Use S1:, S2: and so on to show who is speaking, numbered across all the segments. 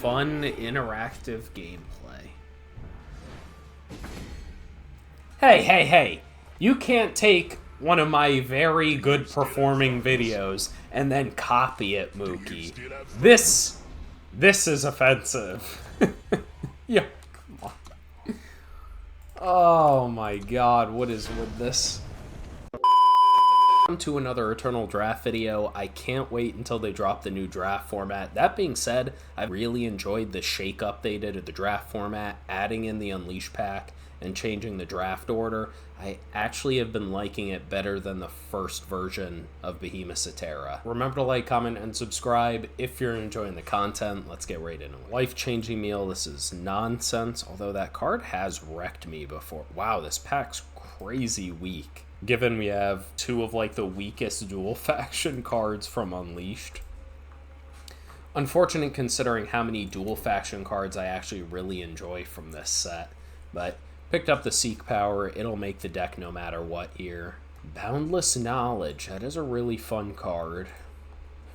S1: fun, interactive gameplay. Hey! You can't take one of my very good performing videos and then copy it, Mookie. This is offensive. Yeah, come on. Oh my god, what is with this? To another Eternal Draft video. I can't wait until they drop the new draft format. That being said, I really enjoyed the shake-up they did of the draft format, adding in the Unleash pack and changing the draft order. I actually have been liking it better than the first version of Behemoths of Thera. Remember to like, comment, and subscribe if you're enjoying the content. Let's get right into it. Life-changing meal. This is nonsense, although that card has wrecked me before. Wow, this pack's crazy weak. Given we have two of like the weakest dual faction cards from Unleashed. Unfortunate considering how many dual faction cards I actually really enjoy from this set. But picked up the Seek Power. It'll make the deck no matter what here. Boundless Knowledge. That is a really fun card.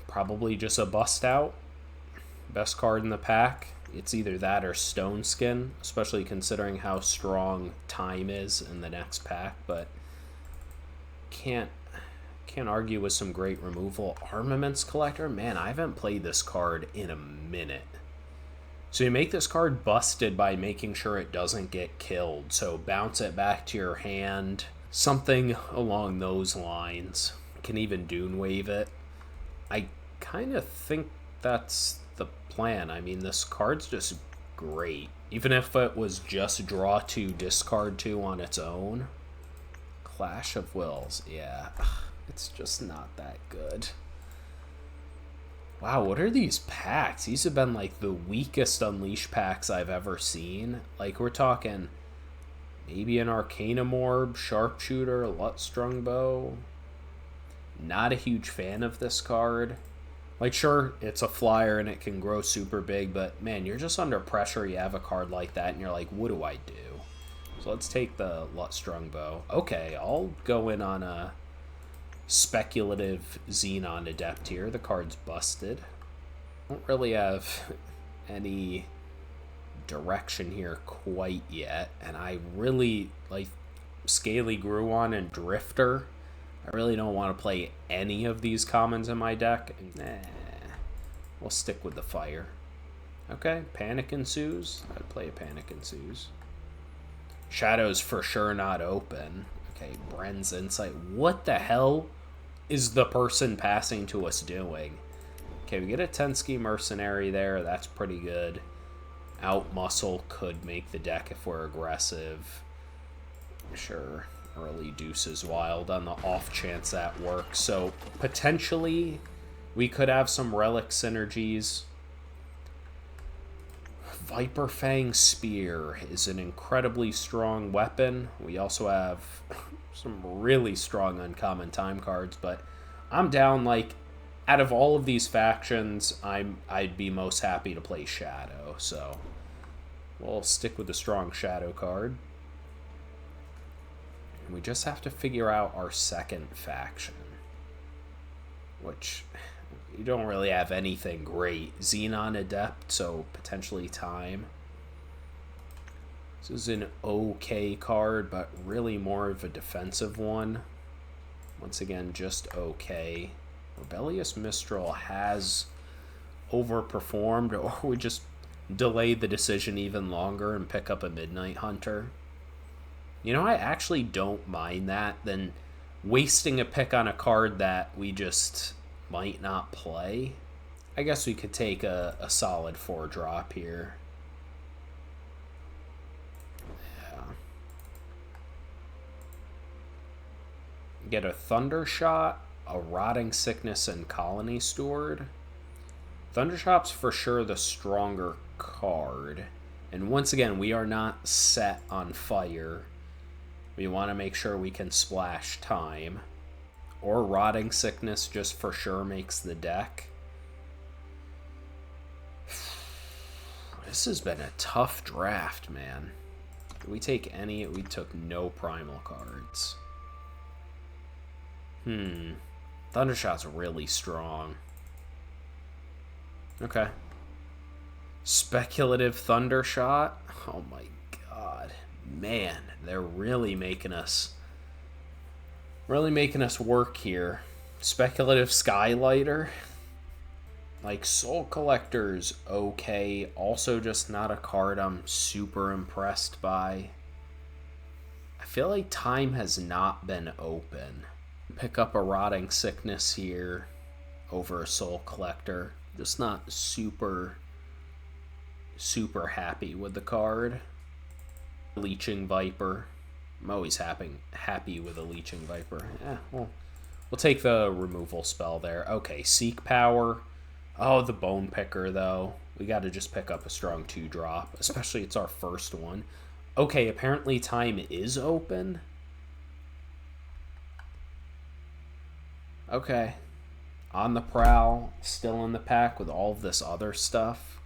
S1: Probably just a bust out. Best card in the pack. It's either that or Stone Skin, especially considering how strong Time is in the next pack, but can't argue with some great removal. Armaments Collector, man, I haven't played this card in a minute. So you make this card busted by making sure it doesn't get killed. So bounce it back to your hand, something along those lines. Can even Dune Wave it. I kind of think that's the plan. I mean, this card's just great. Even if it was just draw 2, discard 2 on its own. Clash of Wills, yeah, it's just not that good. Wow, what are these packs? These have been like the weakest Unleash packs I've ever seen. Like, we're talking maybe an Arcanum Orb, Sharpshooter, Lutstrung Bow. Not a huge fan of this card. Like, sure, it's a flyer and it can grow super big, but man, you're just under pressure. You have a card like that and you're like, what do I do? So let's take the Lutstrung Bow. Okay, I'll go in on a speculative Xenon Adept here. The card's busted. Don't really have any direction here quite yet. And I really like Scaly Gruon and Drifter. I really don't want to play any of these commons in my deck. Nah, we'll stick with the fire. Okay, Panic Ensues. I'd play a Panic Ensues. Shadow's for sure not open. Okay, Bren's Insight. What the hell is the person passing to us doing? Okay, we get a Tensky Mercenary there. That's pretty good. Outmuscle could make the deck if we're aggressive. Sure, early Deuces Wild on the off chance that works. So, potentially, we could have some Relic synergies. Viper Fang Spear is an incredibly strong weapon. We also have some really strong uncommon time cards, but I'm down, like, out of all of these factions, I'd be most happy to play Shadow, so we'll stick with the strong Shadow card. And we just have to figure out our second faction, which you don't really have anything great. Xenon Adept, so potentially Time. This is an okay card, but really more of a defensive one. Once again, just okay. Rebellious Mistral has overperformed, or we just delay the decision even longer and pick up a Midnight Hunter. You know, I actually don't mind that than wasting a pick on a card that we just might not play. I guess we could take a solid 4-drop here. Yeah. Get a Thundershot, a Rotting Sickness, and Colony Steward. Thundershot's for sure the stronger card. And once again, we are not set on fire. We want to make sure we can splash Time. Or Rotting Sickness just for sure makes the deck. This has been a tough draft, man. Did we take any? We took no primal cards. Thundershot's really strong. Okay. Speculative Thundershot. Oh my god. Man, they're really making us work here. Speculative Skylighter. Like, Soul Collector's okay. Also just not a card I'm super impressed by. I feel like time has not been open. Pick up a Rotting Sickness here over a Soul Collector. Just not super happy with the card. Leeching Viper. I'm always happy with a Leeching Viper. We'll take the removal spell there. Okay, Seek Power. Oh, the Bone Picker, though. We got to just pick up a strong 2-drop, especially it's our first one. Okay, apparently time is open. Okay. On the Prowl, still in the pack with all of this other stuff.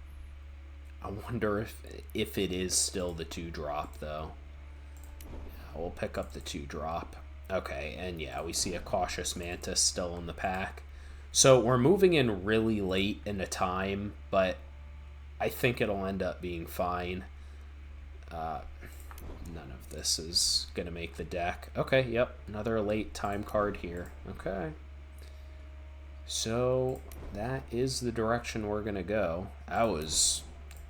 S1: I wonder if it is still the 2-drop, though. Yeah, we'll pick up the 2-drop. Okay, and yeah, we see a Cautious Mantis still in the pack. So we're moving in really late into time, but I think it'll end up being fine. None of this is going to make the deck. Okay, yep, another late time card here. Okay. So that is the direction we're going to go. That was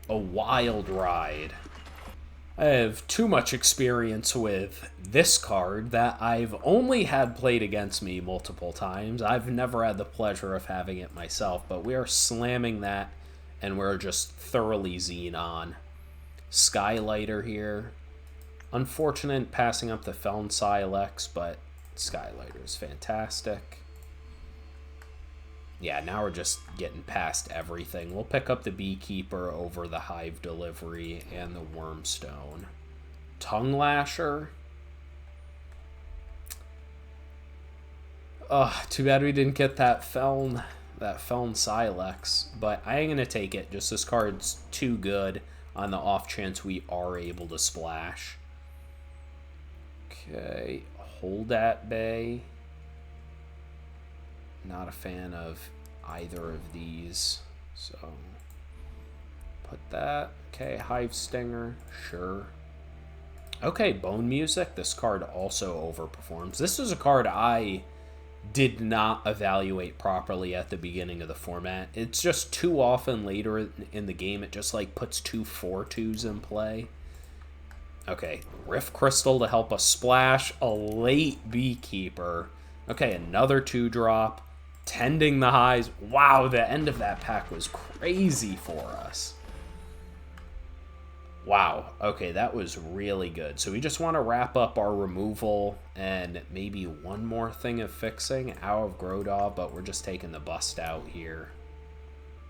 S1: a wild ride. I have too much experience with this card that I've only had played against me multiple times. I've never had the pleasure of having it myself, but we are slamming that, and we're just thoroughly Xenon. Skylighter here. Unfortunate passing up the Feln Silex, but Skylighter is fantastic. Yeah, now we're just getting past everything. We'll pick up the Beekeeper over the Hive Delivery and the Wormstone. Tongue Lasher. Too bad we didn't get that Feln Silex, but I ain't gonna take it. Just this card's too good on the off chance we are able to splash. Okay, Hold at Bay. Not a fan of either of these, so put that. Okay, Hive Stinger, sure. Okay, Bone Music. This card also overperforms. This is a card I did not evaluate properly at the beginning of the format. It's just too often later in the game it just like puts 2 4/2s in play. Okay, Rift Crystal to help us splash. A late Beekeeper. Okay, another 2-drop. Tending the Hives. Wow, the end of that pack was crazy for us. Wow, okay, that was really good. So we just want to wrap up our removal and maybe one more thing of fixing out of Grodov, but we're just taking the bust out here.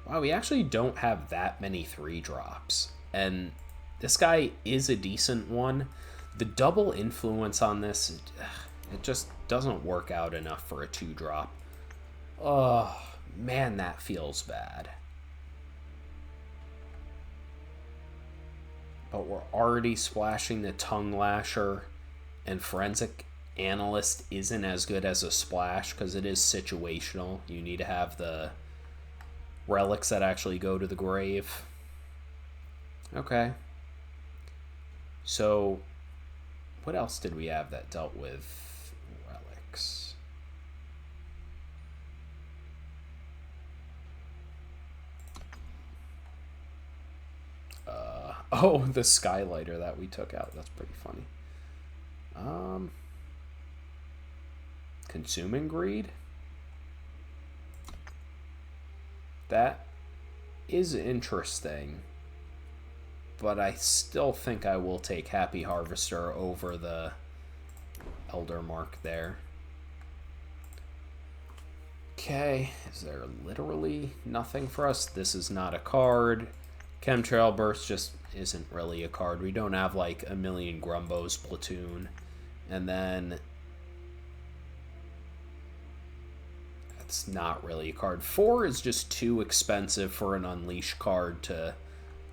S1: Wow, we actually don't have that many 3-drops. And this guy is a decent one. The double influence on this, it just doesn't work out enough for a 2-drop. Oh, man, that feels bad. But we're already splashing the Tongue Lasher, and Forensic Analyst isn't as good as a splash because it is situational. You need to have the relics that actually go to the grave. Okay. So, what else did we have that dealt with relics? Oh, the Skylighter that we took out. That's pretty funny. Consuming Greed? That is interesting. But I still think I will take Happy Harvester over the Elder Mark there. Okay, is there literally nothing for us? This is not a card. Chemtrail Burst just isn't really a card. We don't have like a million Grumbos platoon. And then that's not really a card. 4 is just too expensive for an Unleash card to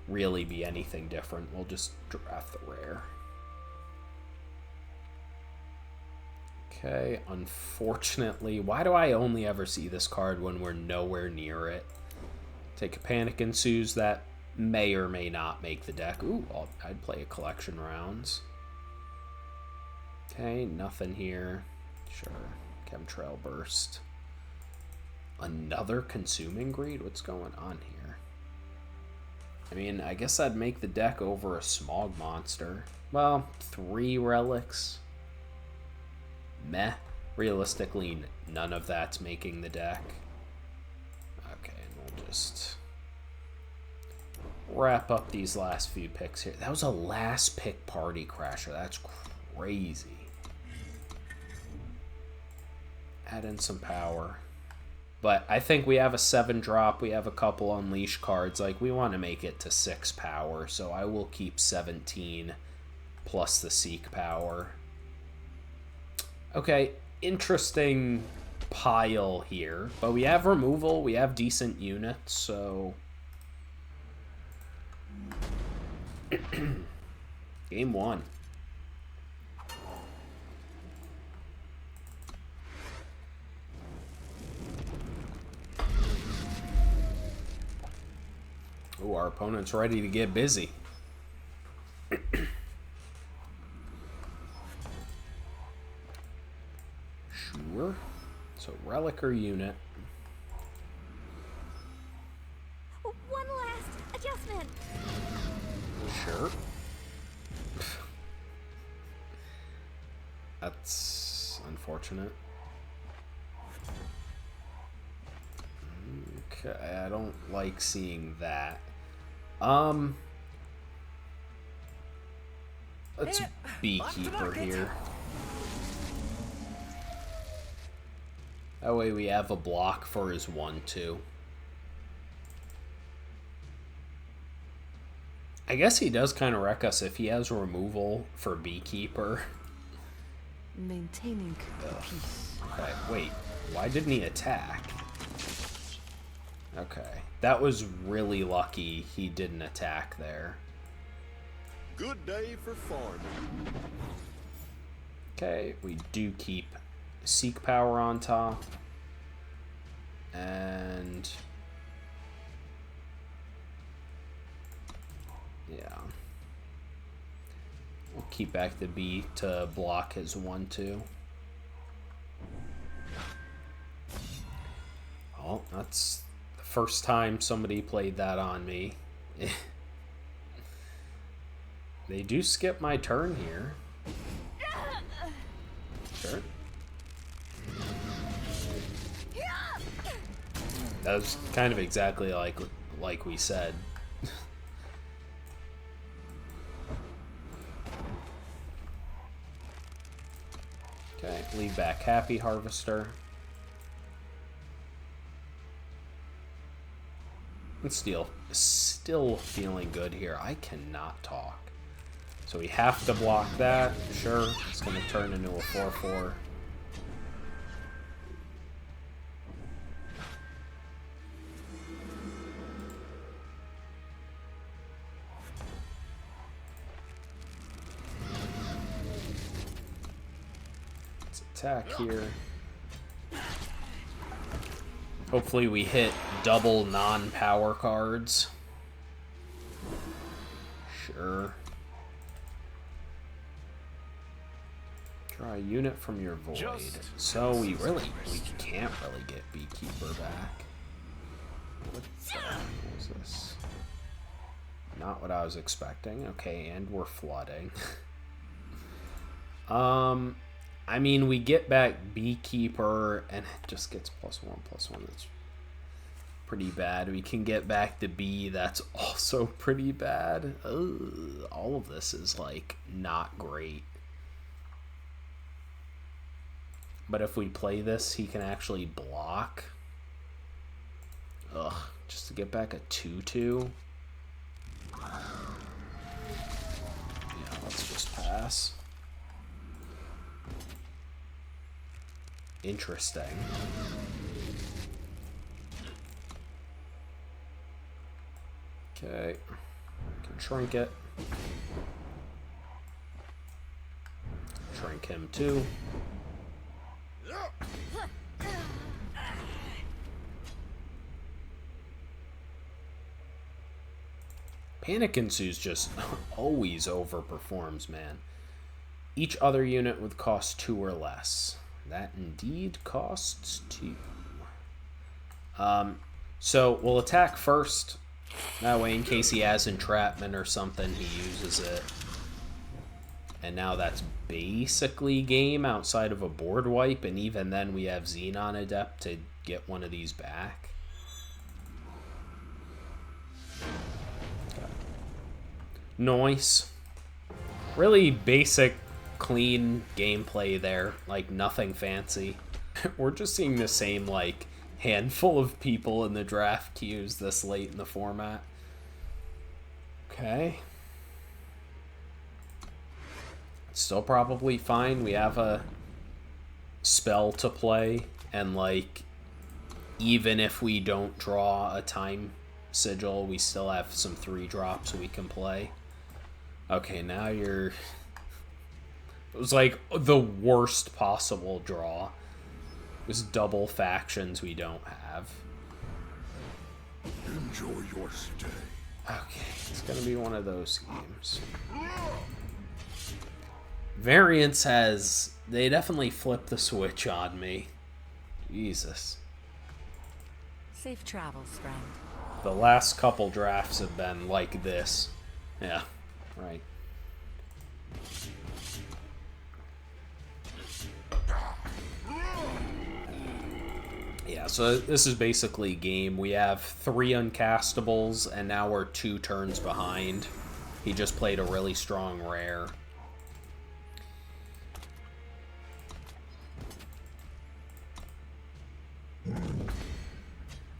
S1: really be anything different. We'll just draft the rare. Okay, unfortunately, why do I only ever see this card when we're nowhere near it? Take a Panic Ensues. That may or may not make the deck. Ooh, I'd play a collection rounds. Okay, nothing here. Sure. Chemtrail Burst. Another Consuming Greed? What's going on here? I mean, I guess I'd make the deck over a Smog Monster. Well, 3 relics. Meh. Realistically, none of that's making the deck. Okay, and we'll just wrap up these last few picks here. That was a last pick Party Crasher. That's crazy. Add in some power. But I think we have a 7-drop. We have a couple Unleash cards. Like, we want to make it to 6 power. So I will keep 17 plus the Seek power. Okay, interesting pile here. But we have removal. We have decent units, so... Game 1. Ooh, our opponent's ready to get busy. Sure. So, relic or unit.
S2: One last adjustment.
S1: Sure. That's unfortunate. Okay, I don't like seeing that. Let's Beekeeper here. That way we have a block for his 1/2. I guess he does kind of wreck us if he has removal for Beekeeper.
S3: Maintaining peace.
S1: Okay, wait. Why didn't he attack? Okay. That was really lucky he didn't attack there.
S4: Good day for farming.
S1: Okay, we do keep Seek power on top. And... yeah. We'll keep back the B to block his 1/2. Oh, that's the first time somebody played that on me. They do skip my turn here. Sure. That was kind of exactly like we said. Okay, leave back Happy Harvester. And still feeling good here. I cannot talk. So we have to block that. Sure, it's going to turn into a 4/4. Let's attack here. Hopefully we hit double non-power cards. Sure. Draw a unit from your void. So we can't really get Beekeeper back. What the hell is this? Not what I was expecting. Okay, and we're flooding. I mean, we get back Beekeeper, and it just gets +1/+1. That's pretty bad. We can get back the B. That's also pretty bad. Ugh, all of this is, like, not great. But if we play this, he can actually block. Ugh, just to get back a 2/2. Yeah, let's just pass. Interesting. Okay. Can shrink it. Shrink him too. Panic Ensues just always overperforms, man. Each other unit would cost 2 or less. That indeed costs 2. So we'll attack first. That way, in case he has entrapment or something, he uses it. And now that's basically game outside of a board wipe, and even then we have Xenon Adept to get one of these back. Okay. Noise. Really basic, clean gameplay there. Like, nothing fancy. We're just seeing the same, like, handful of people in the draft queues this late in the format. Okay. Still probably fine. We have a spell to play, and like, even if we don't draw a time sigil, we still have some 3-drops we can play. Okay, now you're... It was like the worst possible draw. It was double factions we don't have.
S4: Enjoy your stay.
S1: Okay, it's gonna be one of those games. Variance has... They definitely flipped the switch on me. Jesus.
S2: Safe travels, friend.
S1: The last couple drafts have been like this. Yeah, right. Yeah, so this is basically game. We have 3 uncastables, and now we're 2 turns behind. He just played a really strong rare.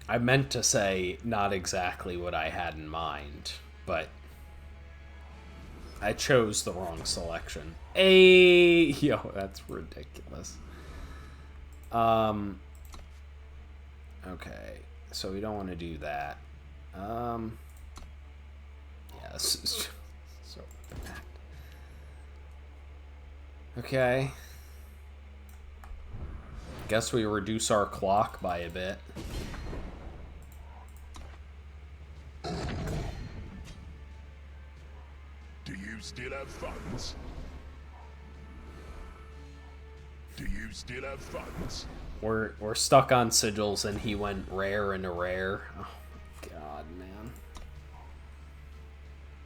S1: I meant to say not exactly what I had in mind, but I chose the wrong selection. Hey, yo, that's ridiculous. Okay, so we don't want to do that. Yeah, this is so bad. Okay. Guess we reduce our clock by a bit.
S4: Do you still have funds? Do you still have funds?
S1: We're stuck on sigils, and he went rare into rare. Oh my god, man.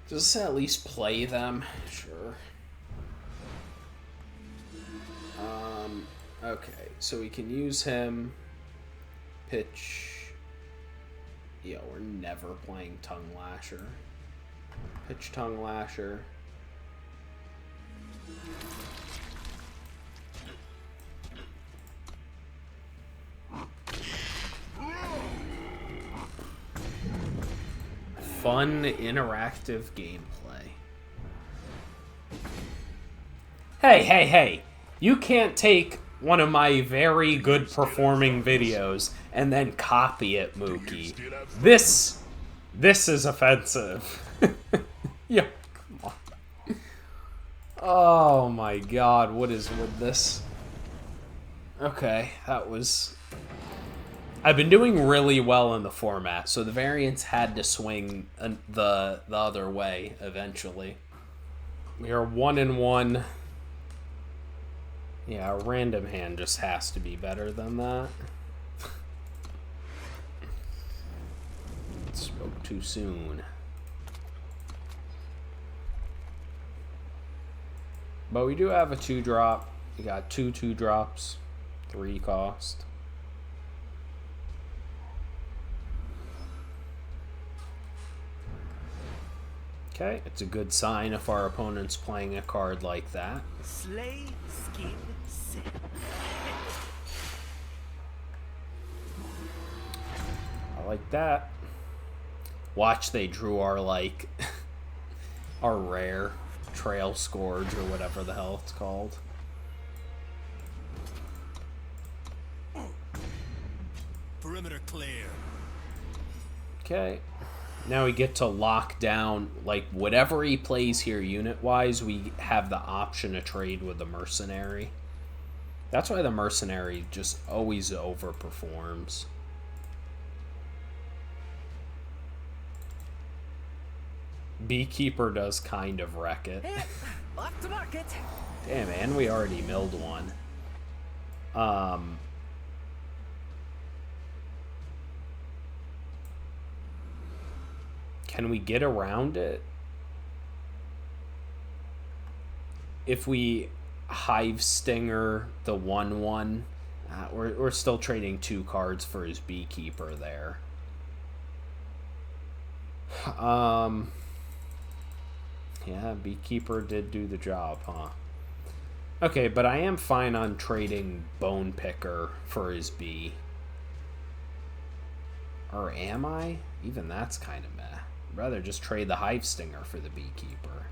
S1: Just at least play them, sure. Okay, so we can use him. Pitch. Yeah, we're never playing Tongue Lasher. Pitch Tongue Lasher. Fun, interactive gameplay. Hey! You can't take one of my very good performing videos and then copy it, Mookie. This is offensive. Yo, come on. Oh my god, what is with this? Okay, that was... I've been doing really well in the format, so the variants had to swing the other way eventually. We are 1-1. Yeah, a random hand just has to be better than that. Spoke too soon. But we do have a 2-drop. We got 2 2-drops. 3 cost. Okay, it's a good sign if our opponent's playing a card like that.
S3: Slay, skin, sin.
S1: I like that. Watch, they drew our, like, our rare Trail Scourge or whatever the hell it's called.
S3: Perimeter clear.
S1: Okay. Now we get to lock down, like, whatever he plays here unit-wise, we have the option to trade with the Mercenary. That's why the Mercenary just always overperforms. Beekeeper does kind of wreck it.
S3: Off to market.
S1: Damn, man, we already milled one. Can we get around it? If we Hive Stinger the 1/1, we're still trading 2 cards for his Beekeeper there. Yeah, Beekeeper did do the job, huh? Okay, but I am fine on trading Bone Picker for his bee. Or am I? Even that's kind of meh. I'd rather just trade the Hive Stinger for the Beekeeper.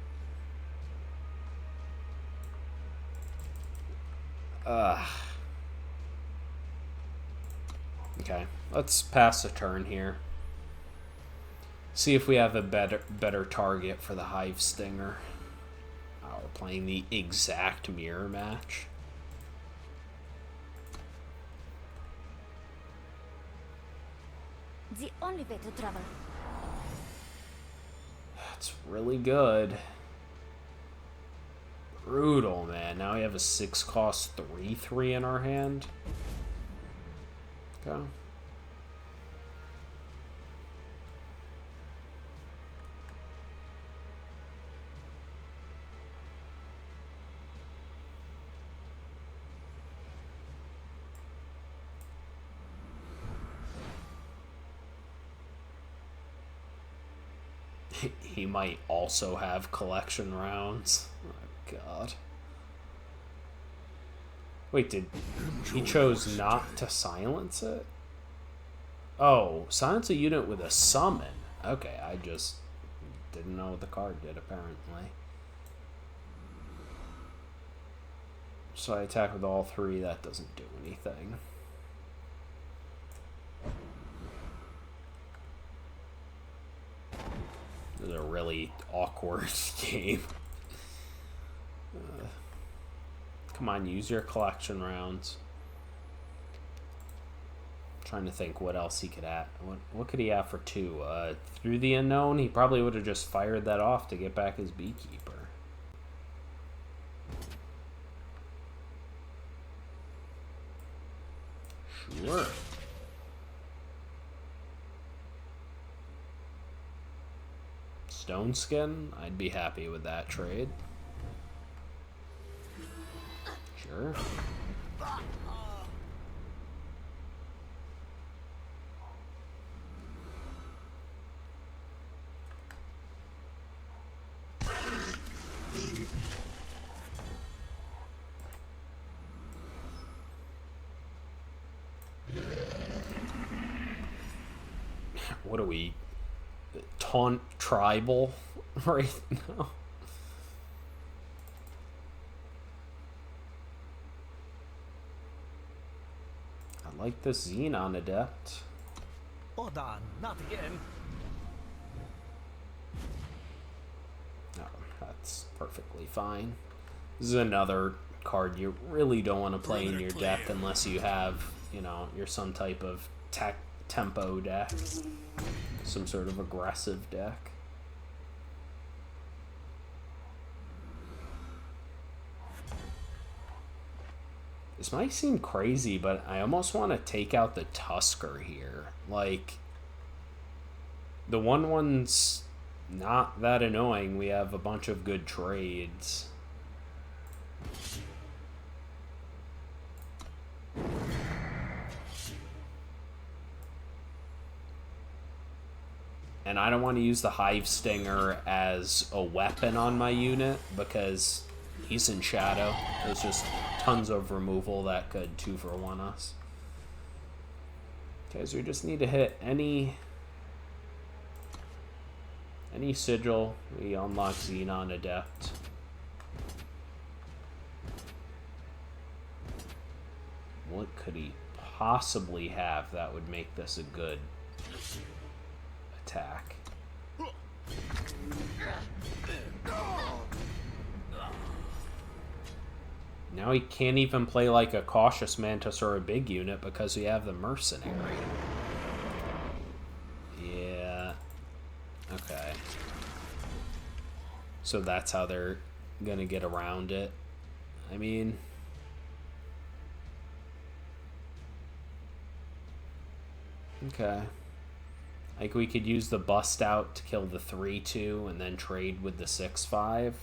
S1: Okay, let's pass a turn here. See if we have a better target for the Hive Stinger. Oh, we're playing the exact mirror match.
S2: The only way to travel.
S1: That's really good. Brutal, man. Now we have a 6-cost 3/3 in our hand. Okay. He might also have collection rounds. Oh, God. Wait, he chose not to silence it? Oh, silence a unit with a summon. Okay, I just didn't know what the card did, apparently. So I attack with all 3. That doesn't do anything. This is a really awkward game. Come on, use your collection rounds. I'm trying to think what else he could add. What could he have for 2? Through the Unknown, he probably would have just fired that off to get back his Beekeeper. Sure. Stone Skin, I'd be happy with that trade. Sure. What are we? Taunt tribal right now? I like this Xenon Adept.
S3: Hold on, not again.
S1: No, that's perfectly fine. This is another card you really don't want to play in your deck unless you have, you know, you're some type of tempo deck. Some sort of aggressive deck. This might seem crazy, but I almost want to take out the Tusker here. Like, the 1/1's not that annoying. We have a bunch of good trades. And I don't want to use the Hive Stinger as a weapon on my unit because he's in shadow. There's just tons of removal that could 2-for-1 us. Okay, so we just need to hit any sigil. We unlock Xenon Adept. What could he possibly have that would make this a good attack? Now he can't even play like a Cautious Mantis or a big unit because we have the Mercenary. Yeah. Okay. So that's how they're gonna get around it. I mean, okay. Like, we could use the bust out to kill the 3-2 and then trade with the 6-5.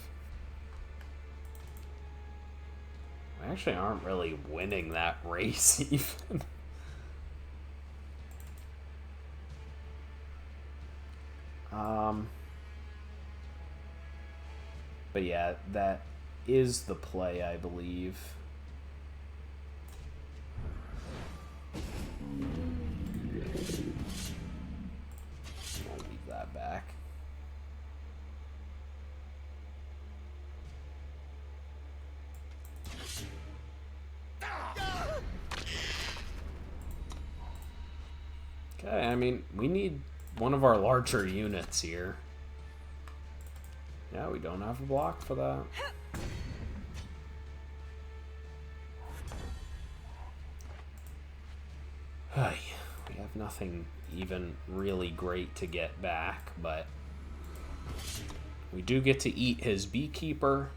S1: We actually aren't really winning that race, even. But yeah, that is the play, I believe. I'll leave that back. Okay, I mean, we need one of our larger units here. Yeah, we don't have a block for that. We have nothing even really great to get back, but we do get to eat his beekeeper,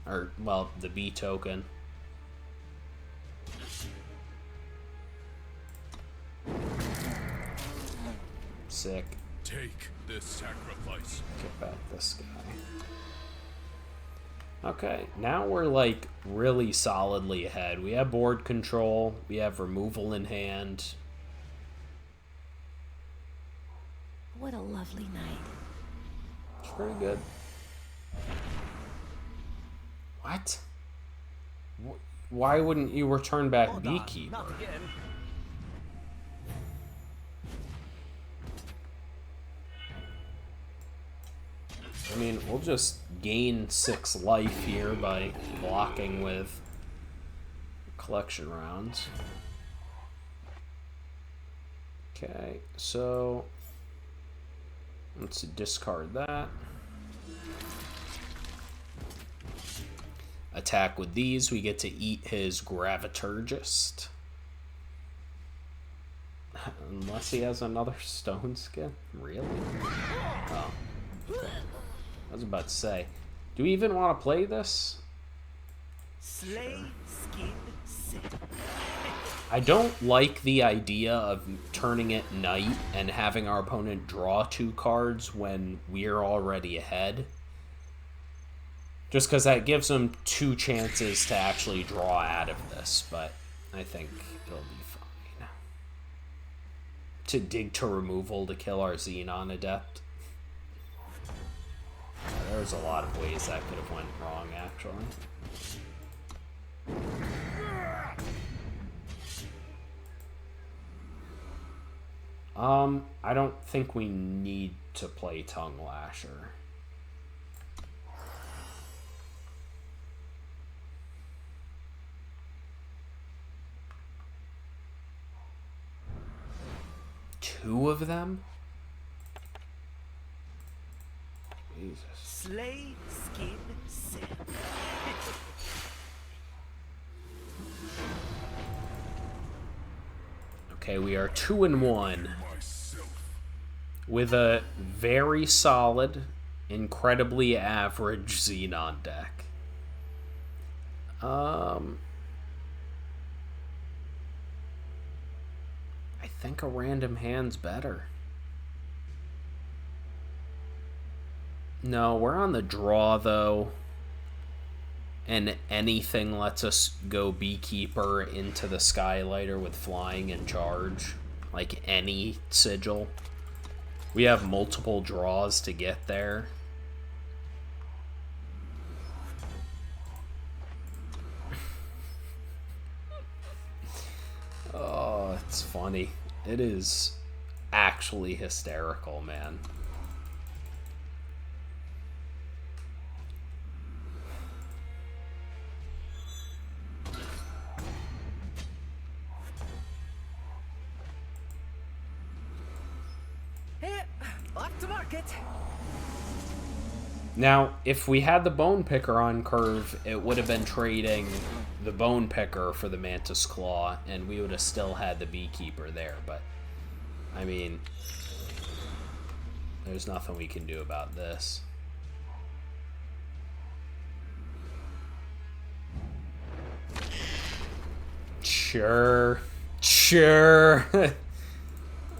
S1: or, well, the bee token. Sick.
S4: Take this sacrifice.
S1: Get back this guy. Okay, now we're like really solidly ahead. We have board control. We have removal in hand.
S2: What a lovely night.
S1: It's pretty good. What? Why wouldn't you return back
S3: Hold on,
S1: Beekeeper?
S3: not again.
S1: I mean, we'll just gain 6 life here by blocking with collection rounds. Okay, so let's discard that. Attack with these, we get to eat his Graviturgist. Unless he has another stone skin? Really? Oh. I was about to say, do we even want to play this?
S3: Slay, skin, sin.
S1: I don't like the idea of turning it night and having our opponent draw 2 cards when we're already ahead. Just because that gives them 2 chances to actually draw out of this, but I think it'll be fine. To dig to removal to kill our Xenon Adept. There's a lot of ways that could have went wrong, actually. I don't think we need to play Tongue Lasher. Two of them? Jesus.
S3: Slay, skin, sin.
S1: Okay, we are 2-1
S4: Myself.
S1: with a very solid, incredibly average Xenon deck. I think a random hand's better. No, we're on the draw, though. And anything lets us go Beekeeper into the Skylighter with flying and charge. Like any sigil. We have multiple draws to get there. Oh, it's funny. It is actually hysterical, man.
S3: Hey, off to market.
S1: Now, if we had the Bone Picker on curve, it would have been trading the Bone Picker for the Mantis Claw, and we would have still had the Beekeeper there, but, I mean, there's nothing we can do about this. Sure. Sure.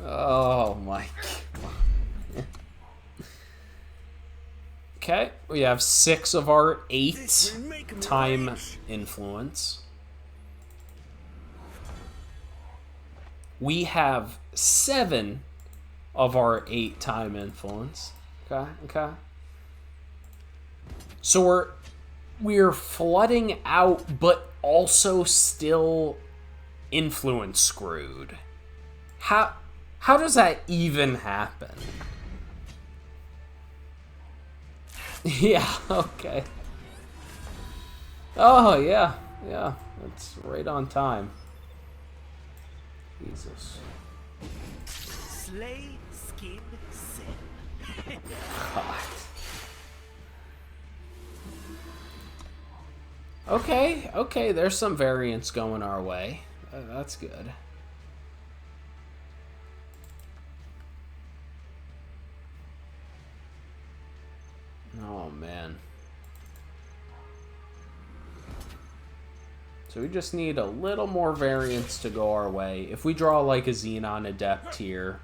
S1: Oh my god. Okay, we have 6 of our 8 time influence. We have 7 of our 8 time influence. Okay. So we're flooding out, but also still influence screwed. How does that even happen? Yeah, okay. Oh, yeah. That's right on time. Jesus.
S3: Slay, skin, sin.
S1: God. Okay, there's some variance going our way. That's good. Oh, man. So we just need a little more variance to go our way. If we draw like a Xenon Adept here,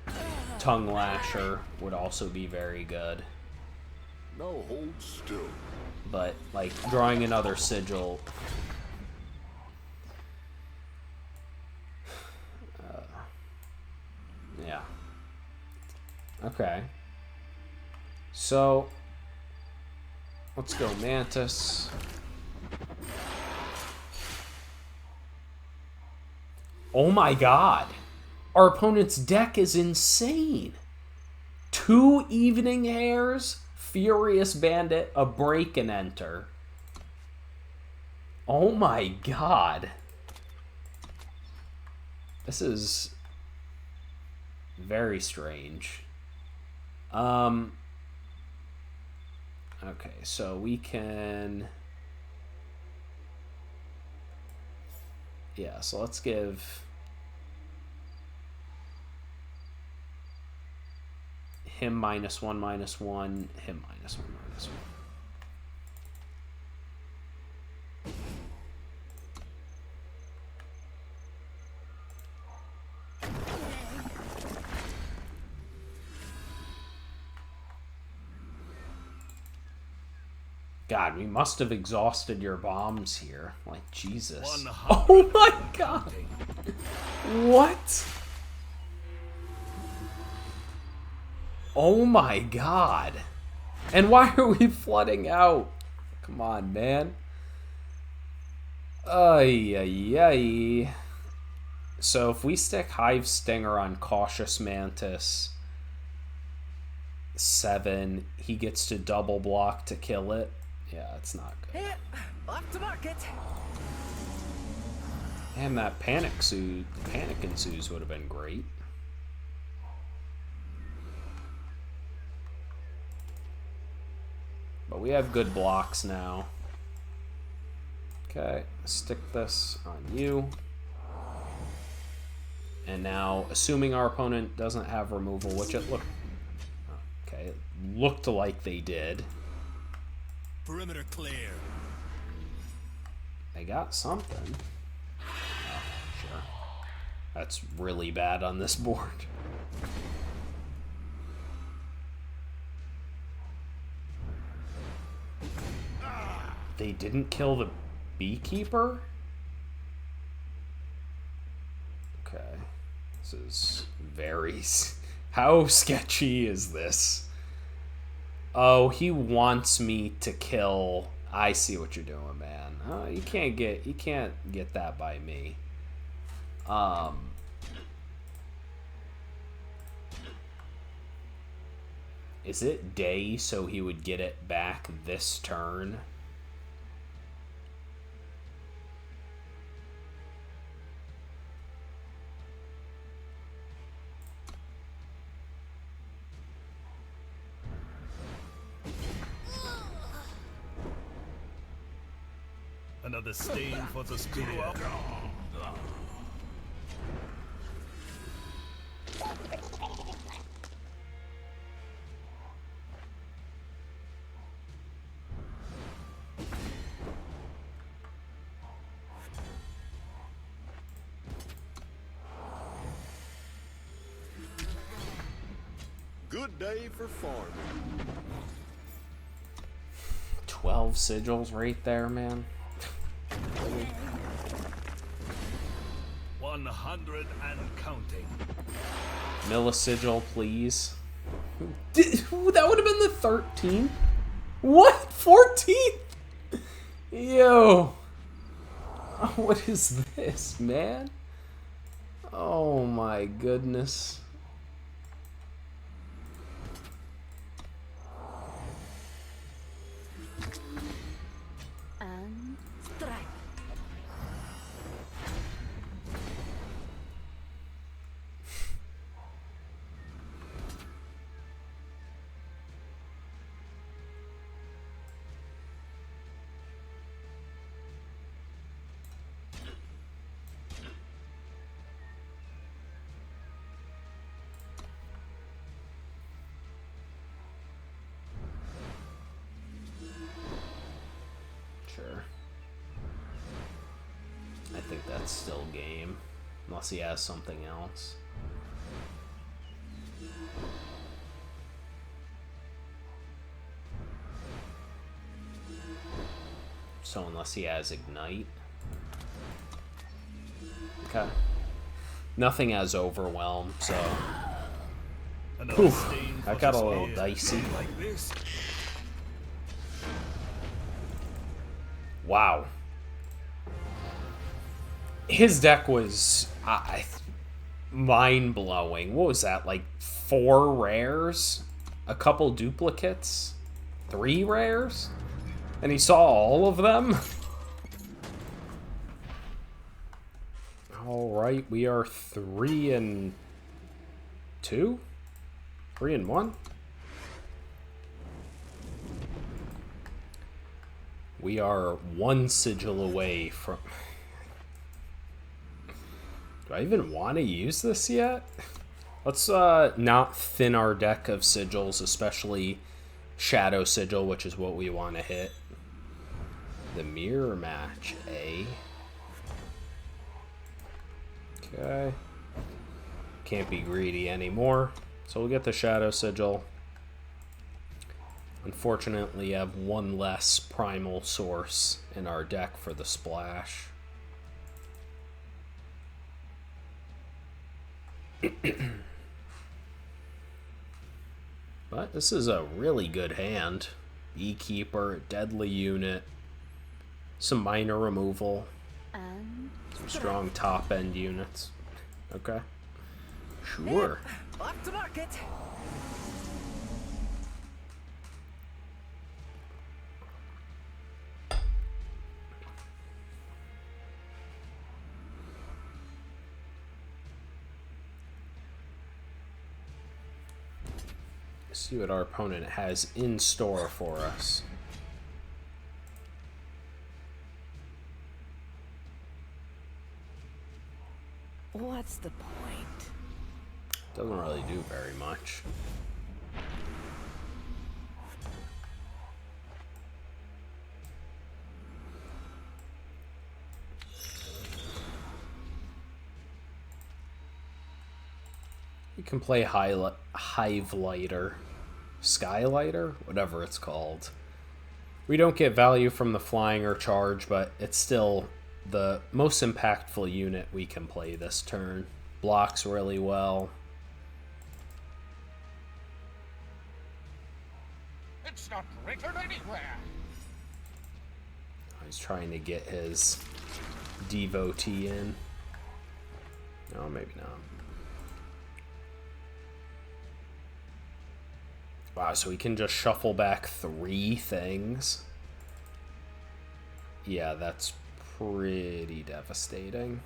S1: Tongue Lasher would also be very good.
S4: Now hold still.
S1: But, like, drawing another Sigil... yeah. Okay. So, let's go Mantis. Oh my god. Our opponent's deck is insane. 2 Evening Hairs, Furious Bandit, a Break and Enter. Oh my god. This is very strange. Okay, so we can... yeah, so let's give him -1/-1, him -1/-1. God, we must have exhausted your bombs here. Like, Jesus. Oh my god! What? Oh my god. And why are we flooding out? Come on, man. Ay. So if we stick Hive Stinger on Cautious Mantis 7, he gets to double block to kill it. Yeah, it's not good.
S3: Here, off to market.
S1: And that Panic Ensues would have been great. But we have good blocks now. Okay, stick this on you. And now, assuming our opponent doesn't have removal, which it looked like they did.
S5: Perimeter clear.
S1: They got something. Oh, sure. That's really bad on this board. They didn't kill the beekeeper? Okay. This is very... how sketchy is this? Oh, he wants me to kill... I see what you're doing, man. Oh, you can't get that by me. Is it day so he would get it back this turn?
S5: Another stain for the spear.
S4: good day for farming.
S1: 12 sigils right there, man.
S5: 100 and counting.
S1: Millisigil, please. That would have been the 13th? What? 14th? Yo. What is this, man? Oh my goodness.
S2: And strike.
S1: Sure. I think that's still game. Unless he has something else. So unless he has Ignite. Okay. Nothing has Overwhelm, so...
S5: Another
S1: Oof,
S5: stain
S1: that
S5: for
S1: got a
S5: the
S1: little
S5: spear.
S1: dicey.
S5: Like this.
S1: Wow. His deck was mind-blowing. What was that, like 4 rares? A couple duplicates? 3 rares? And he saw all of them? Alright, we are 3-2? 3-1? We are 1 sigil away from... Do I even want to use this yet? Let's not thin our deck of sigils, especially Shadow Sigil, which is what we want to hit. The mirror match, eh? Okay. Can't be greedy anymore. So we'll get the Shadow Sigil. Unfortunately, have 1 less primal source in our deck for the splash. But this is a really good hand. Beekeeper, deadly unit, some minor removal,
S2: And
S1: some strong top end units. Okay. Sure.
S3: Off to market.
S1: See what our opponent has in store for us.
S2: what's the point?
S1: Doesn't really do very much. You can play Hive Lighter, Skylighter, whatever it's called. We don't get value from the flying or charge, but it's still the most impactful unit we can play this turn. Blocks really well.
S4: It's not written anywhere.
S1: He's trying to get his devotee in. No, maybe not. Wow, so we can just shuffle back 3 things. Yeah, that's pretty devastating.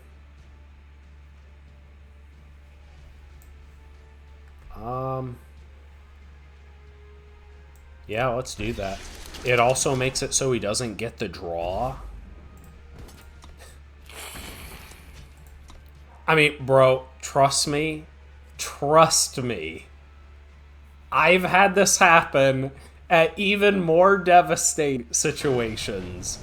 S1: Yeah, let's do that. It also makes it so he doesn't get the draw. I mean, bro, trust me. Trust me. I've had this happen at even more devastating situations.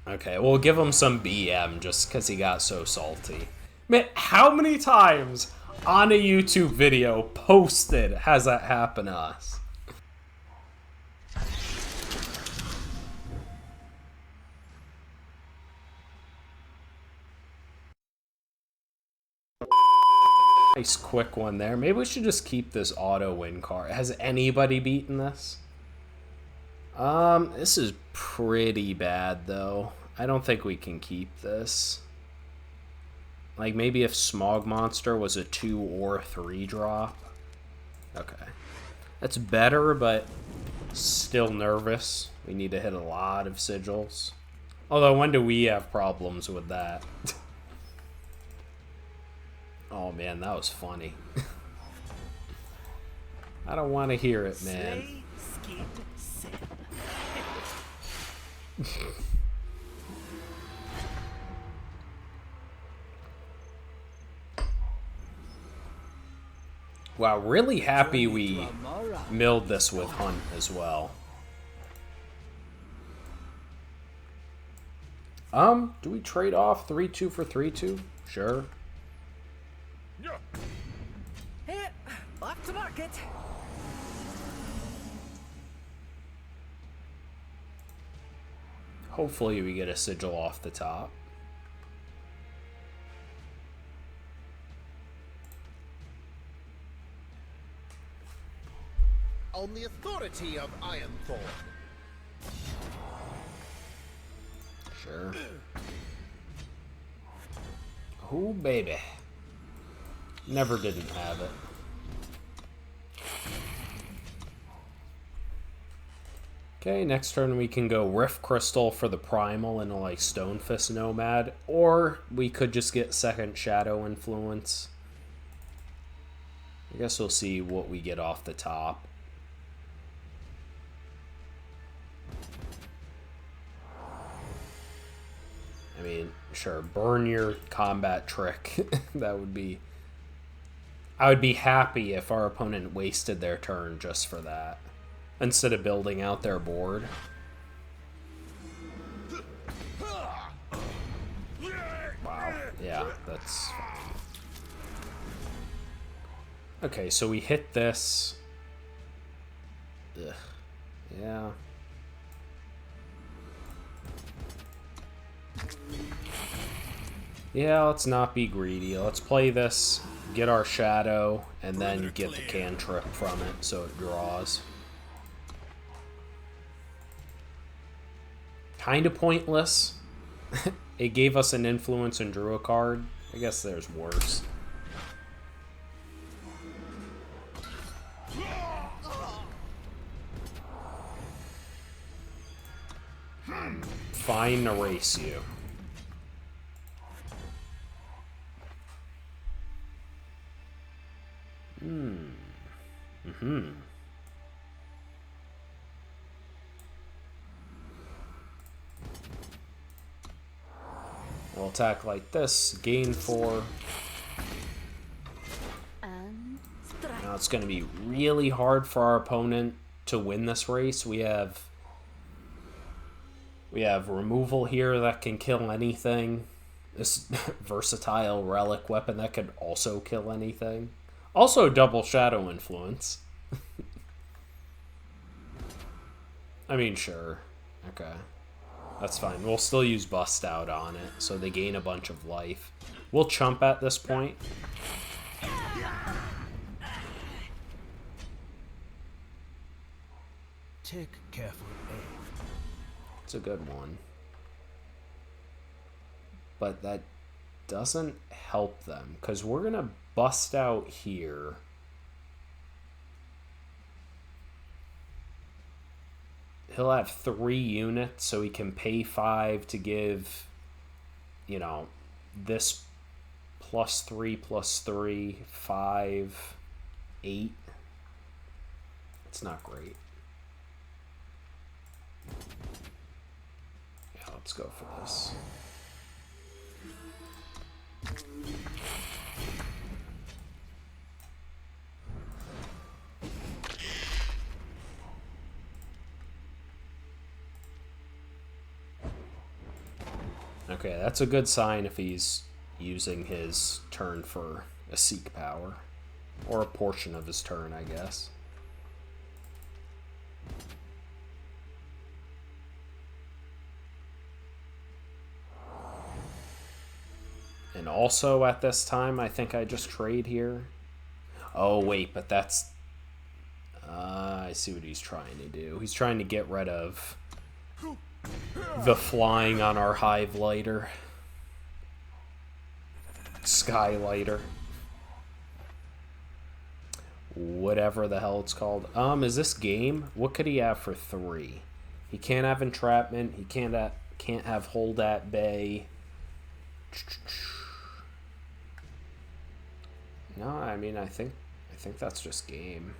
S1: Okay, we'll give him some BM just because he got so salty. Man, how many times on a YouTube video posted has that happen to us. Nice quick one there. Maybe we should just keep this auto win card. Has anybody beaten this? This is pretty bad though. I don't think we can keep this. Like maybe if Smog Monster was a 2 or 3 drop. Okay. That's better, but still nervous. We need to hit a lot of sigils. Although when do we have problems with that? Oh man, that was funny. I don't want to hear it, man.
S3: Slay, skin, sin.
S1: Wow, really happy we milled this with Hunt as well. Do we trade off 3-2 for 3-2? Sure.
S3: Hey, off to market.
S1: Hopefully we get a sigil off the top.
S4: On the authority of Ironthorn.
S1: Sure. Oh, baby. Never didn't have it. Okay, next turn we can go Rift Crystal for the Primal into like Stonefist Nomad, or we could just get second Shadow Influence. I guess we'll see what we get off the top. I mean, sure, burn your combat trick. That would be... I would be happy if our opponent wasted their turn just for that, instead of building out their board. Wow, yeah, that's fine. Okay, so we hit this. Ugh. Yeah. Yeah, let's not be greedy. Let's play this, get our shadow, and then get the cantrip from it so it draws. Kinda pointless. It gave us an influence and drew a card. I guess there's worse. Fine, erase you. We'll attack like this, gain 4.
S2: And strike.
S1: Now it's going to be really hard for our opponent to win this race. We have removal here that can kill anything. This versatile relic weapon that could also kill anything. Also double shadow influence. I mean, sure. Okay. That's fine. We'll still use Bust Out on it, so they gain a bunch of life. We'll chump at this point.
S5: Take careful aim.
S1: It's a good one. But that doesn't help them, because we're going to bust out here. He'll have 3 units, so he can pay 5 to give, you know, this +3/+3, 5, 8. It's not great. Yeah, let's go for this. Okay, that's a good sign if he's using his turn for a Seek Power. Or a portion of his turn, I guess. And also at this time, I think I just trade here. Oh, wait, but that's... I see what he's trying to do. He's trying to get rid of the flying on our Hive Lighter. Skylighter. Whatever the hell it's called. Is this game? What could he have for 3? He can't have Entrapment. He can't have Hold at Bay. No, I mean, I think that's just game.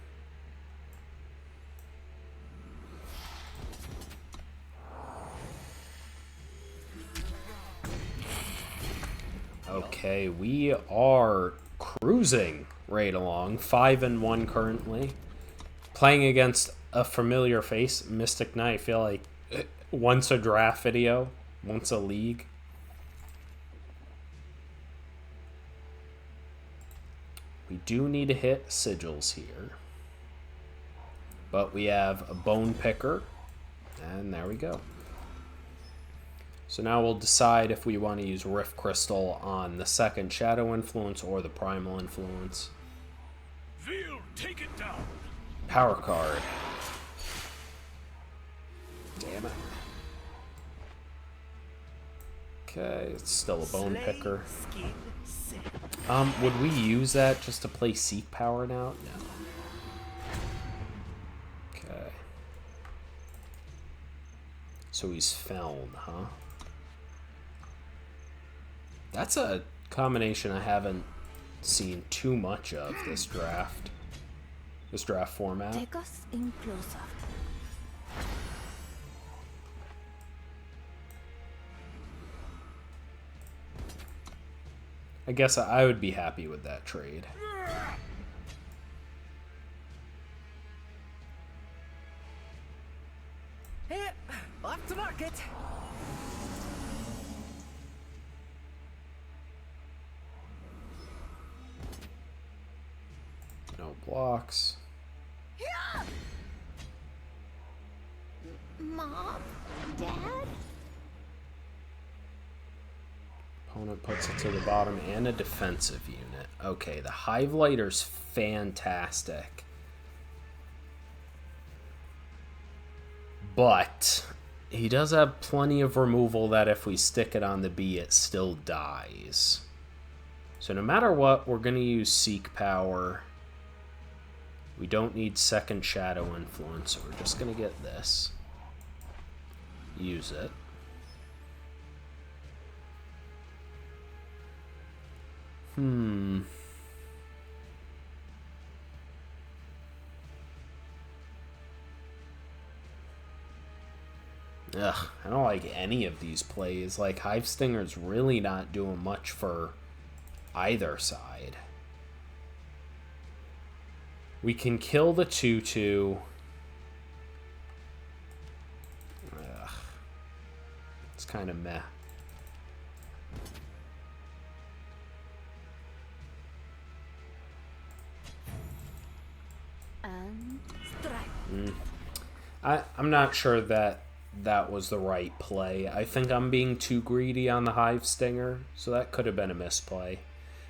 S1: Okay, we are cruising right along. 5-1 currently. Playing against a familiar face, Mystic Knight. I feel like once a draft video, once a league. We do need to hit sigils here. But we have a Bone Picker. And there we go. So now we'll decide if we want to use Rift Crystal on the second Shadow Influence or the Primal Influence.
S5: Veil, take it down.
S1: Power card. Damn it. Okay, it's still a Bone Picker.
S3: Skin, sin.
S1: Would we use that just to play Seek Power now? No. Okay. So he's Feln, huh? That's a combination I haven't seen too much of this draft. This draft format.
S2: Take us in closer.
S1: I guess I would be happy with that trade.
S3: Hey, off to market.
S1: No blocks.
S2: Mom? Dad?
S1: Opponent puts it to the bottom and a defensive unit. Okay, the Hive Lighter's fantastic. But he does have plenty of removal that if we stick it on the B, it still dies. So no matter what, we're going to use Seek Power. We don't need second Shadow Influence, so we're just going to get this. Use it. Ugh, I don't like any of these plays. Like, Hive Stinger's really not doing much for either side. We can kill the 2/2. Ugh. It's kind of meh.
S2: And strike.
S1: I'm not sure that was the right play. I think I'm being too greedy on the Hive Stinger, so that could have been a misplay.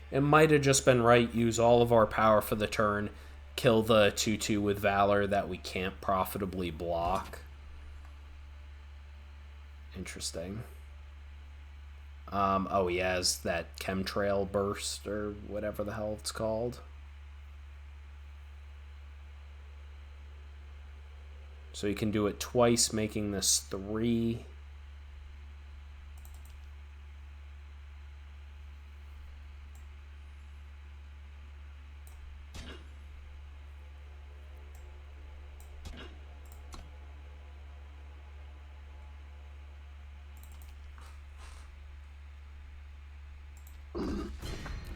S1: It might have just been right, use all of our power for the turn, kill the 2/2 with Valor that we can't profitably block. Interesting. Oh, he has that chemtrail burst or whatever the hell it's called. So you can do it twice, making this 3.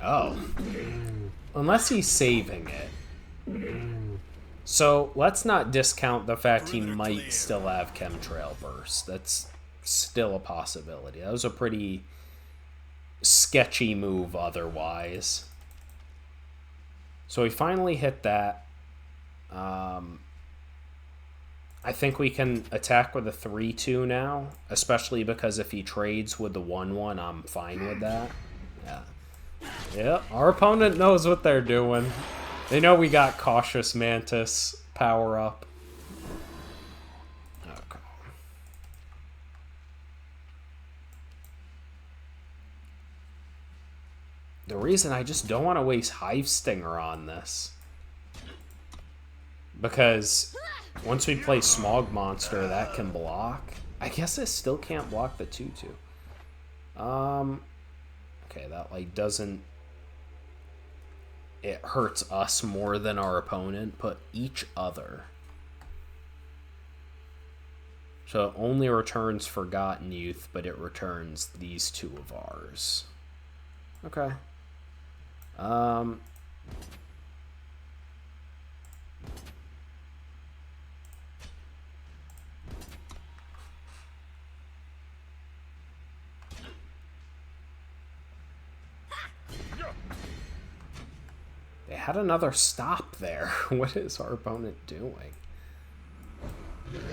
S1: Oh. Unless he's saving it. So let's not discount the fact he might still have chemtrail burst. That's still a possibility. That was a pretty sketchy move otherwise. So we finally hit that. I think we can attack with a 3-2 now, especially because if he trades with the 1-1, I'm fine with that. Yeah. Yeah, our opponent knows what they're doing. They know we got Cautious Mantis power up. Okay. The reason I just don't want to waste Hive Stinger on this, because once we play Smog Monster, that can block. I guess it still can't block the 2-2. Okay, that like doesn't... It hurts us more than our opponent, but each other. So it only returns Forgotten Youth, but it returns these two of ours. Okay. They had another stop there. What is our opponent doing? Okay.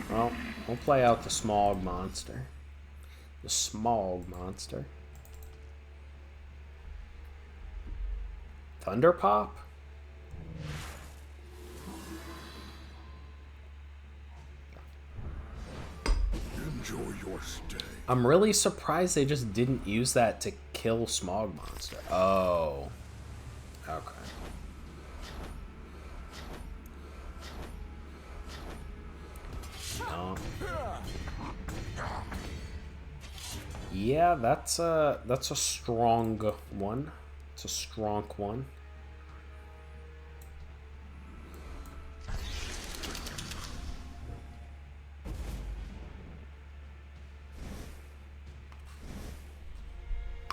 S1: Well, we'll play out the Smog Monster. The Smog Monster. Thunder Pop?
S5: Enjoy your stay.
S1: I'm really surprised they just didn't use that to kill Smog Monster. Oh. Okay. No. Yeah, that's a strong one. It's a strong one.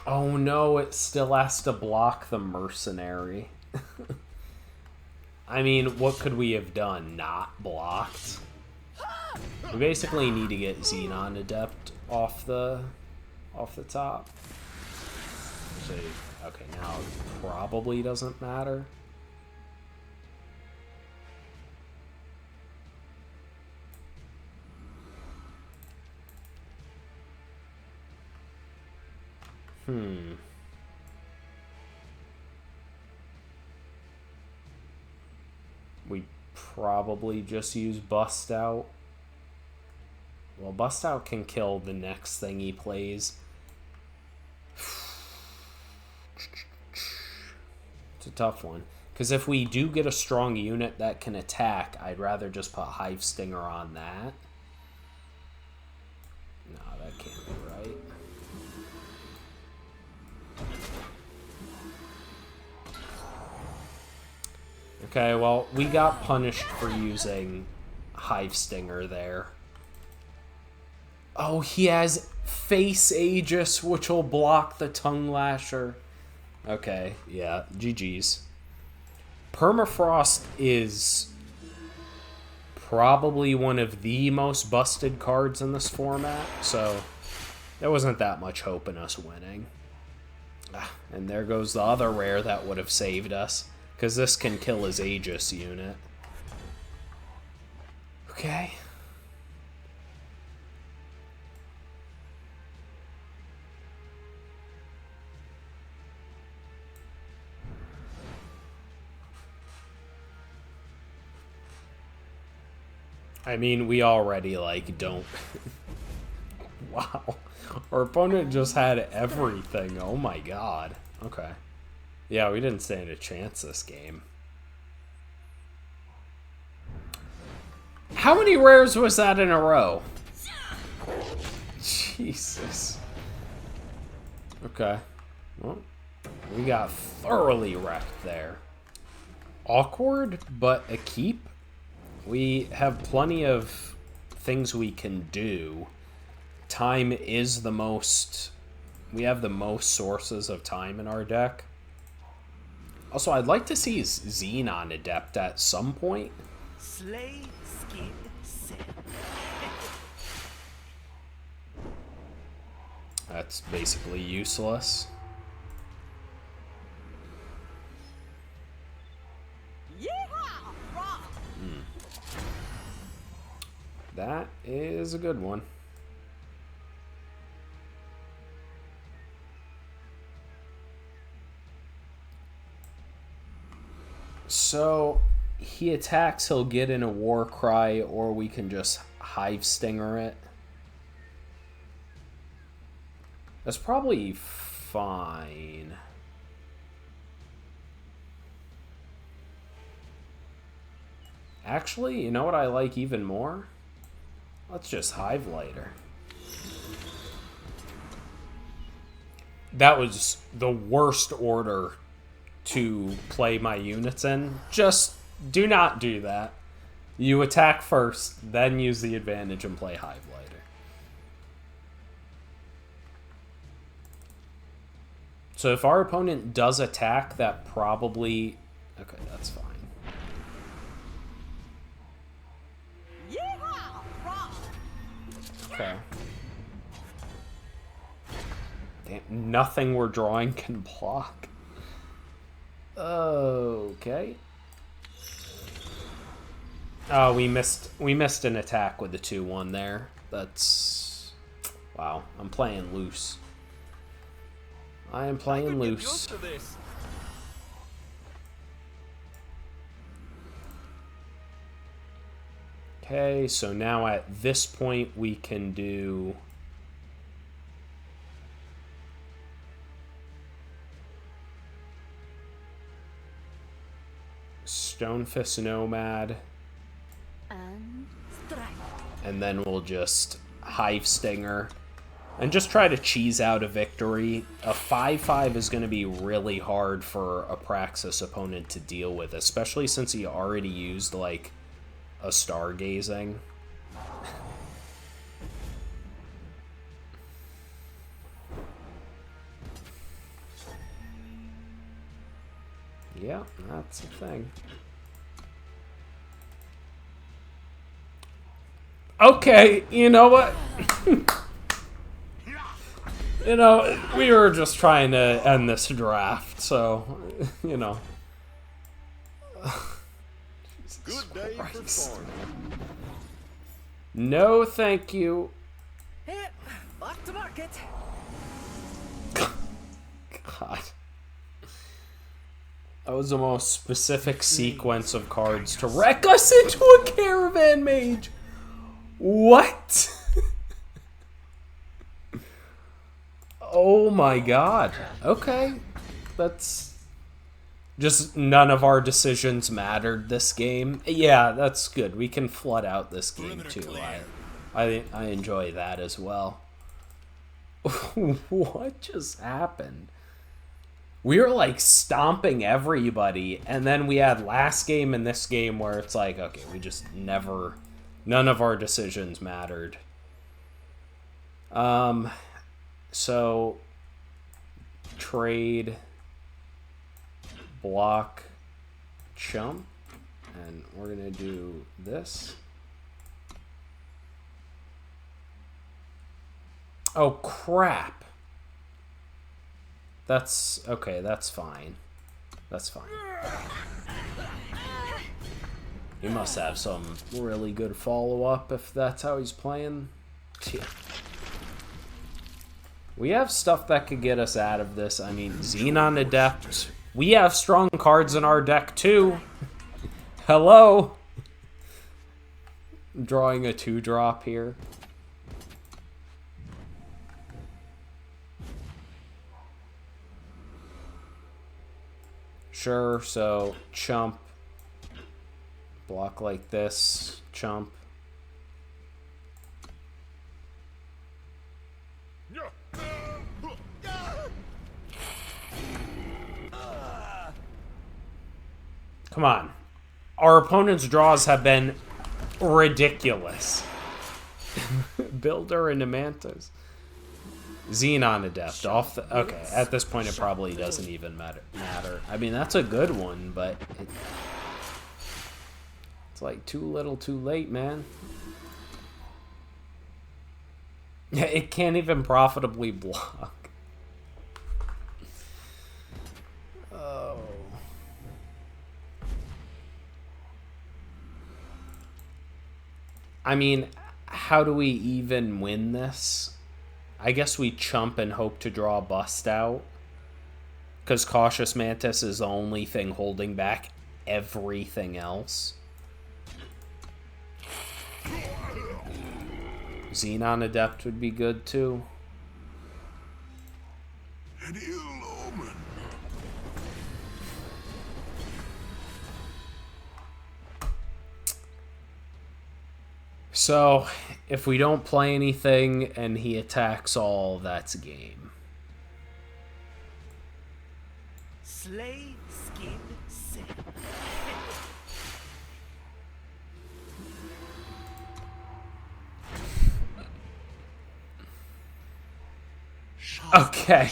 S1: Oh no, it still has to block the mercenary. I mean, what could we have done? Not blocked? We basically need to get Xenon Adept off the top. So, okay, now it probably doesn't matter. We probably just use Bust Out. Well, Bust Out can kill the next thing he plays. It's a tough one. Because if we do get a strong unit that can attack, I'd rather just put Hive Stinger on that. No, that can't be right. Okay, well, we got punished for using Hive Stinger there. Oh, he has Face Aegis, which will block the Tongue Lasher. Okay, yeah, GG's. Permafrost is probably one of the most busted cards in this format, so there wasn't that much hope in us winning. And there goes the other rare that would have saved us, because this can kill his Aegis unit. Okay. I mean, we already, like, don't... Wow. Our opponent just had everything. Oh my god. Okay. Yeah, we didn't stand a chance this game. How many rares was that in a row? Jesus. Okay. Well, we got thoroughly wrecked there. Awkward, but a keep. We have plenty of things we can do. Time is the most... We have the most sources of time in our deck. Also, I'd like to see Xenon Adept at some point.
S3: Slay, skid, sail.
S1: That's basically useless. That is a good one. So he attacks, he'll get in a war cry, or we can just hive stinger it. That's probably fine. Actually, you know what I like even more? Let's just hive lighter. That was the worst order to play my units in. Just do not do that. You attack first, then use the advantage and play hive lighter. So if our opponent does attack, that probably... Okay, that's fine. Okay. Damn, nothing we're drawing can block. Okay. Oh, we missed an attack with the 2-1 there. That's... Wow, I'm playing loose. I am playing loose. Okay, so now at this point we can do... Stonefist Nomad.
S2: And strike.
S1: And then we'll just Hive Stinger. And just try to cheese out a victory. A 5-5 is going to be really hard for a Praxis opponent to deal with, especially since he already used, like, a Stargazing. Yeah, that's the thing. Okay, you know what? You know, we were just trying to end this draft, so, you know.
S5: Good day for farming.
S1: No, thank you.
S3: Hey, back to market.
S1: God. That was the most specific sequence of cards to wreck us into a Caravan Mage. What? Oh my god. Okay. That's... Just none of our decisions mattered this game. Yeah, that's good. We can flood out this game too. I enjoy that as well. What just happened? We were like stomping everybody, and then we had last game and this game where it's like, okay, we just never... None of our decisions mattered. So... Trade... Block... Chump. And we're gonna do this. Oh, crap. That's... Okay, that's fine. That's fine. He must have some really good follow-up if that's how he's playing. Yeah. We have stuff that could get us out of this. I mean, Xenon Adept. We have strong cards in our deck, too. Hello? Drawing a 2-drop here. Sure, so chump. Block like this, chump. Come on. Our opponent's draws have been ridiculous. Builder and Mantis. Xenon Adept off the... Okay, at this point it probably doesn't even matter. I mean, that's a good one, but... It's like too little too late, man. Yeah, it can't even profitably block. Oh. I mean, how do we even win this? I guess we chump and hope to draw a bust out. Because Cautious Mantis is the only thing holding back everything else. Xenon Adept would be good too.
S5: An ill omen.
S1: So, if we don't play anything and he attacks all, that's game.
S3: Slay, skin, sail.
S1: Okay.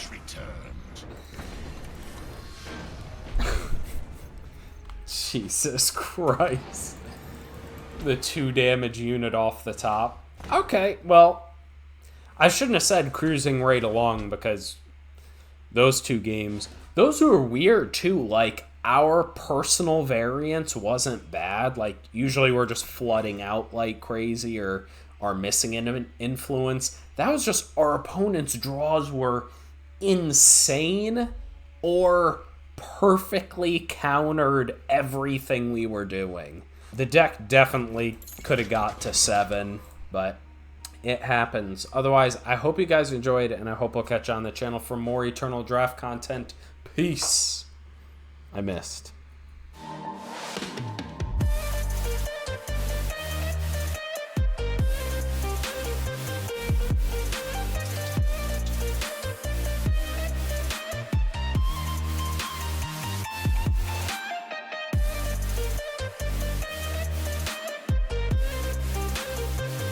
S1: Jesus Christ. The 2 damage unit off the top. Okay, well, I shouldn't have said cruising right along because those 2 games, those were weird too. Like, our personal variance wasn't bad. Like, usually we're just flooding out like crazy or are missing an influence. That was just our opponent's draws were insane or perfectly countered everything we were doing. The deck definitely could have got to 7, but it happens. Otherwise, I hope you guys enjoyed, and I hope I'll catch you on the channel for more Eternal Draft content. Peace. I missed.